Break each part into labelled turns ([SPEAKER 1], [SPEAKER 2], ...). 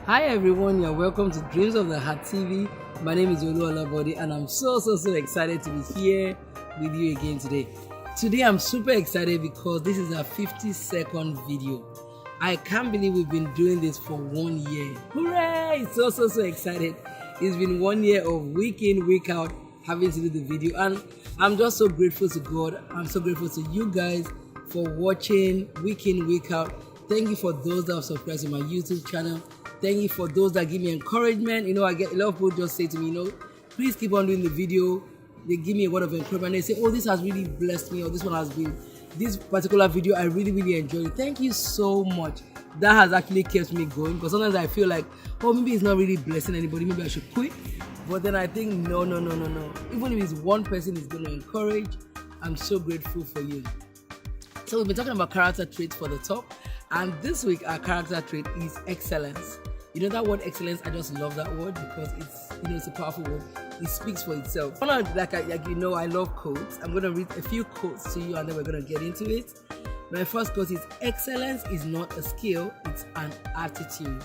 [SPEAKER 1] Hi everyone, you're welcome to Dreams of the Heart TV. My name is Olabode and I'm so excited to be here with you again today. Today I'm super excited because this is our 50-second video. I can't believe we've been doing this for 1 year. Hooray! So excited. It's been 1 year of week in, week out having to do the video, and I'm just so grateful to God. I'm so grateful to you guys for watching week in, week out. Thank you for those that have subscribed to my YouTube channel. Thank you for those that give me encouragement. I get a lot of people just say to me, please keep on doing the video. They give me a word of encouragement. They say, oh, this has really blessed me, or this one has been, this particular video, I really enjoyed it. Thank you so much. That has actually kept me going, because sometimes I feel like, oh, maybe it's not really blessing anybody. Maybe I should quit. But then I think, no. Even if it's one person is going to encourage, I'm so grateful for you. So we've been talking about character traits for the top. And this week, our character trait is excellence. That word excellence, I just love that word because it's a powerful word. It speaks for itself. I love quotes. I'm going to read a few quotes to you and then we're going to get into it. My first quote is, excellence is not a skill, it's an attitude.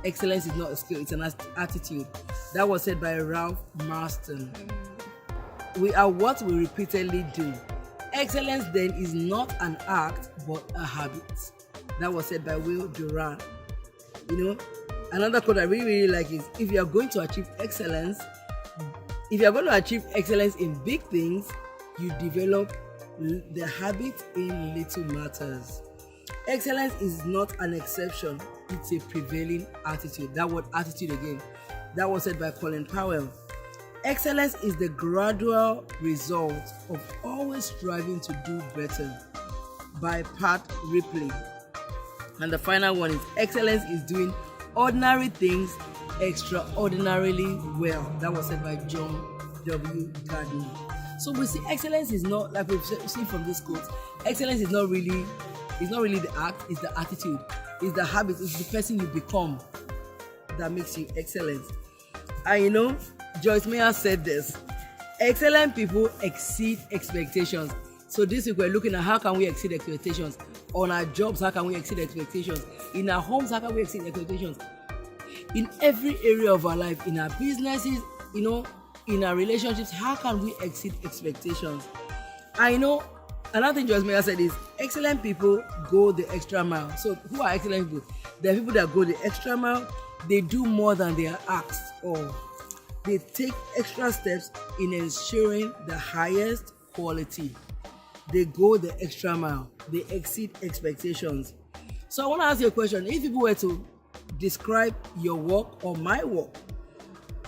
[SPEAKER 1] Excellence is not a skill, it's an attitude. That was said by Ralph Marston. We are what we repeatedly do. Excellence then is not an act, but a habit. That was said by Will Durant. Another quote I really like is, if you are going to achieve excellence in big things, you develop the habit in little matters. Excellence is not an exception, it's a prevailing attitude. That word attitude again. That was said by Colin Powell. Excellence is the gradual result of always striving to do better, by Pat Ripley. And the final one is, excellence is doing ordinary things extraordinarily well. That was said by John W. Gardner. So we see excellence is not, like we've seen from this quote, excellence is not really the act, it's the attitude, it's the habit, it's the person you become that makes you excellent. And Joyce Meyer said this, excellent people exceed expectations. So this week we're looking at how can we exceed expectations. On our jobs, how can we exceed expectations? In our homes, how can we exceed expectations? In every area of our life, in our businesses, in our relationships, how can we exceed expectations? Another thing Joyce Meyer said is, excellent people go the extra mile. So who are excellent people? They're people that go the extra mile. They do more than they are asked, or they take extra steps in ensuring the highest quality. They go the extra mile. They exceed expectations. So I want to ask you a question. If people were to describe your work or my work,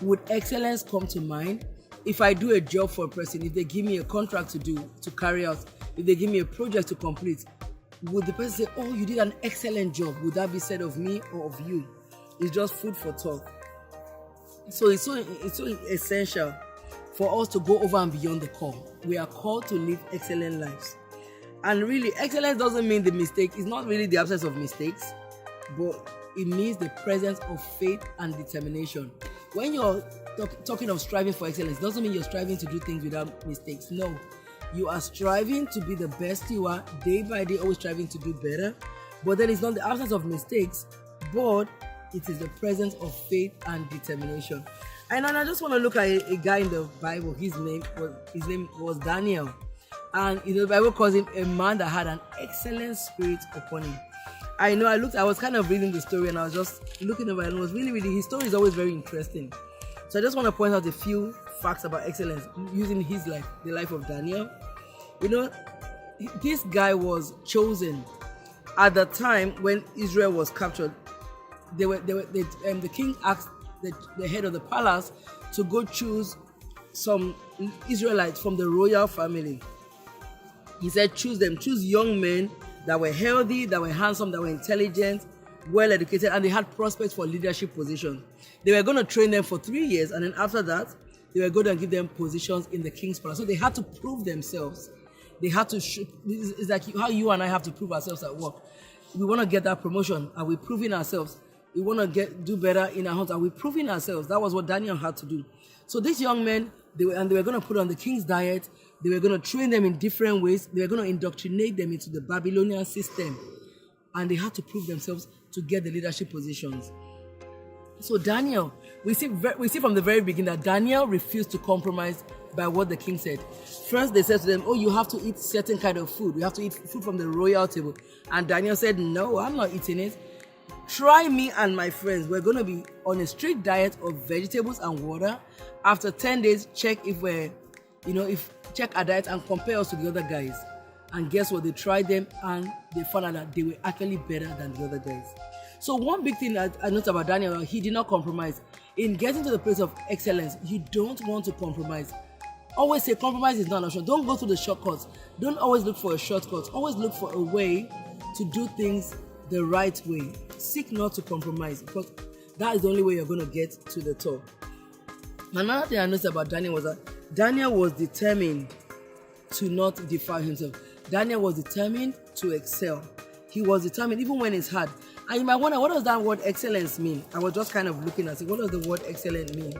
[SPEAKER 1] would excellence come to mind? If I do a job for a person, if they give me a contract to carry out, if they give me a project to complete, would the person say, oh, you did an excellent job? Would that be said of me or of you? It's just food for thought. So it's so essential for us to go over and beyond the call. We are called to live excellent lives. And really, excellence doesn't mean the mistake. It's not really the absence of mistakes, but it means the presence of faith and determination. When you're talking of striving for excellence, it doesn't mean you're striving to do things without mistakes. No, you are striving to be the best you are, day by day, always striving to do better. But then it's not the absence of mistakes, but it is the presence of faith and determination. And I just want to look at a guy in the Bible. His name was Daniel. And the Bible calls him a man that had an excellent spirit upon him. I was kind of reading the story and I was just looking over, and it was really, his story is always very interesting. So I just want to point out a few facts about excellence using his life, the life of Daniel. This guy was chosen at the time when Israel was captured. The king asked the head of the palace to go choose some Israelites from the royal family. He said, choose young men that were healthy, that were handsome, that were intelligent, well educated, and they had prospects for leadership positions. They were going to train them for 3 years, and then after that, they were going to give them positions in the king's palace. So they had to prove themselves. They had to it's like how you and I have to prove ourselves at work. We want to get that promotion. Are we proving ourselves? We want to do better in our homes. Are we proving ourselves? That was what Daniel had to do. So these young men, they were going to put on the king's diet. They were going to train them in different ways. They were going to indoctrinate them into the Babylonian system. And they had to prove themselves to get the leadership positions. So Daniel, we see from the very beginning that Daniel refused to compromise by what the king said. First, they said to them, "Oh, you have to eat certain kind of food. You have to eat food from the royal table." And Daniel said, "No, I'm not eating it. Try me and my friends. We're going to be on a strict diet of vegetables and water. After 10 days, check if check our diet and compare us to the other guys." And guess what? They tried them and they found out that they were actually better than the other guys. So one big thing I noticed about Daniel, he did not compromise. In getting to the place of excellence, you don't want to compromise. Always say compromise is not an option. Don't go through the shortcuts. Don't always look for a shortcut. Always look for a way to do things the right way. Seek not to compromise, because that is the only way you're going to get to the top. Another thing I noticed about Daniel was that Daniel was determined to not defile himself. Daniel was determined to excel. He was determined even when it's hard. And you might wonder, what does that word excellence mean? I was just kind of looking at it. What does the word excellent mean?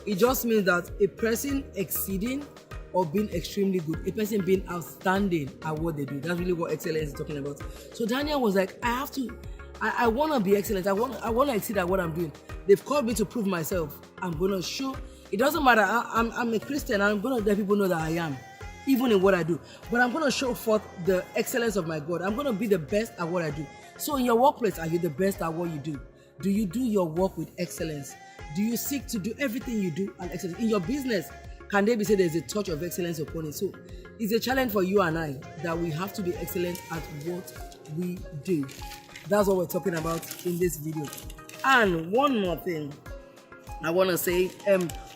[SPEAKER 1] It just means that a person exceeding or being extremely good, a person being outstanding at what they do. That's really what excellence is talking about. So Daniel was like, I want to be excellent. I want to exceed at what I'm doing. They've called me to prove myself. I'm going to show. It doesn't matter. I'm a Christian. I'm going to let people know that I am, even in what I do. But I'm going to show forth the excellence of my God. I'm going to be the best at what I do. So in your workplace, are you the best at what you do? Do you do your work with excellence? Do you seek to do everything you do and excellence? In your business, can they be said there's a touch of excellence upon it? So it's a challenge for you and I that we have to be excellent at what we do. That's what we're talking about in this video. And one more thing I want to say,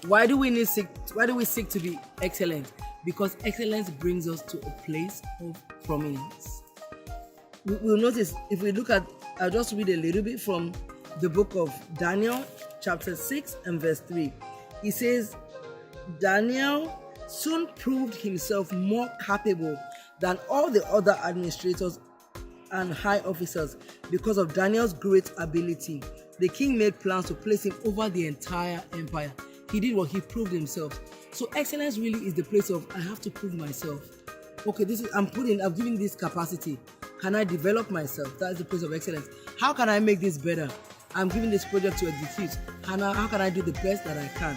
[SPEAKER 1] why do we seek to be excellent? Because excellence brings us to a place of prominence. We'll notice, if we look at, I'll just read a little bit from the book of Daniel, chapter 6 and verse 3. It says, Daniel soon proved himself more capable than all the other administrators and high officers. Because of Daniel's great ability, the king made plans to place him over the entire empire. He did what he proved himself. So excellence really is the place of, I have to prove myself. Okay, I'm giving this capacity. Can I develop myself? That is the place of excellence. How can I make this better? I'm giving this project to execute. How can I do the best that I can?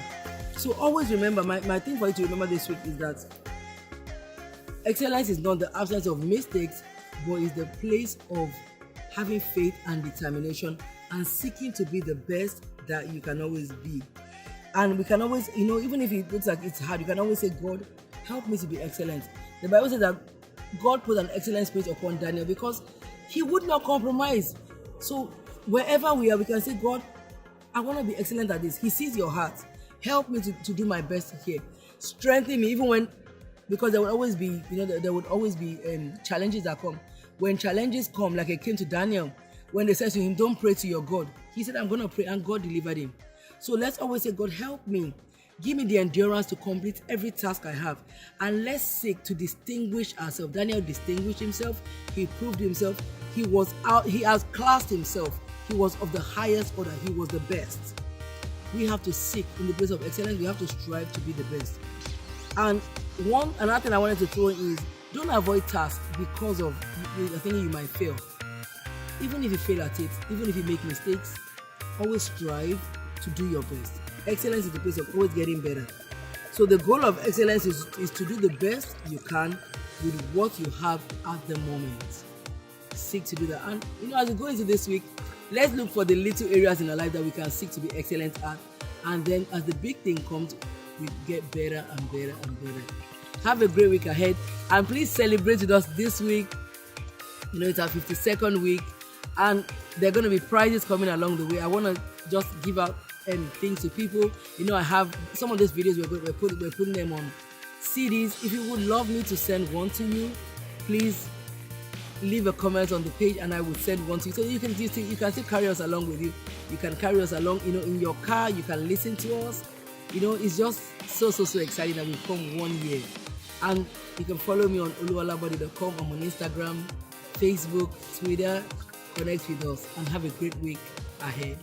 [SPEAKER 1] So always remember, my thing for you to remember this week is that excellence is not the absence of mistakes, but is the place of having faith and determination and seeking to be the best that you can always be. And we can always, even if it looks like it's hard, you can always say, God, help me to be excellent. The Bible says that God put an excellent spirit upon Daniel because he would not compromise. So wherever we are, we can say, God, I want to be excellent at this. He sees your heart. Help me to do my best here. Strengthen me, because there will always be, challenges that come. When challenges come, like it came to Daniel, when they said to him, don't pray to your God, he said, I'm going to pray, and God delivered him. So let's always say, God, help me. Give me the endurance to complete every task I have. And let's seek to distinguish ourselves. Daniel distinguished himself. He proved himself. He outclassed himself. He was of the highest order. He was the best. We have to seek in the place of excellence. We have to strive to be the best. And another thing I wanted to throw in is, don't avoid tasks because of thinking you might fail. Even if you fail at it, even if you make mistakes, always strive to do your best. Excellence is the place of always getting better. So the goal of excellence is to do the best you can with what you have at the moment. Seek to do that. And as we go into this week, let's look for the little areas in our life that we can seek to be excellent at. And then as the big thing comes, we get better and better and better. Have a great week ahead. And please celebrate with us this week. It's our 52nd week. And there are going to be prizes coming along the way. I want to just give out things to people. I have some of these videos we're putting them on CDs. If you would love me to send one to you, please leave a comment on the page and I will send one to you. So you can still carry us along with you. You can carry us along, in your car. You can listen to us. It's just so exciting that we've come 1 year. And you can follow me on olabode.com. I'm on Instagram, Facebook, Twitter. Connect with us and have a great week ahead.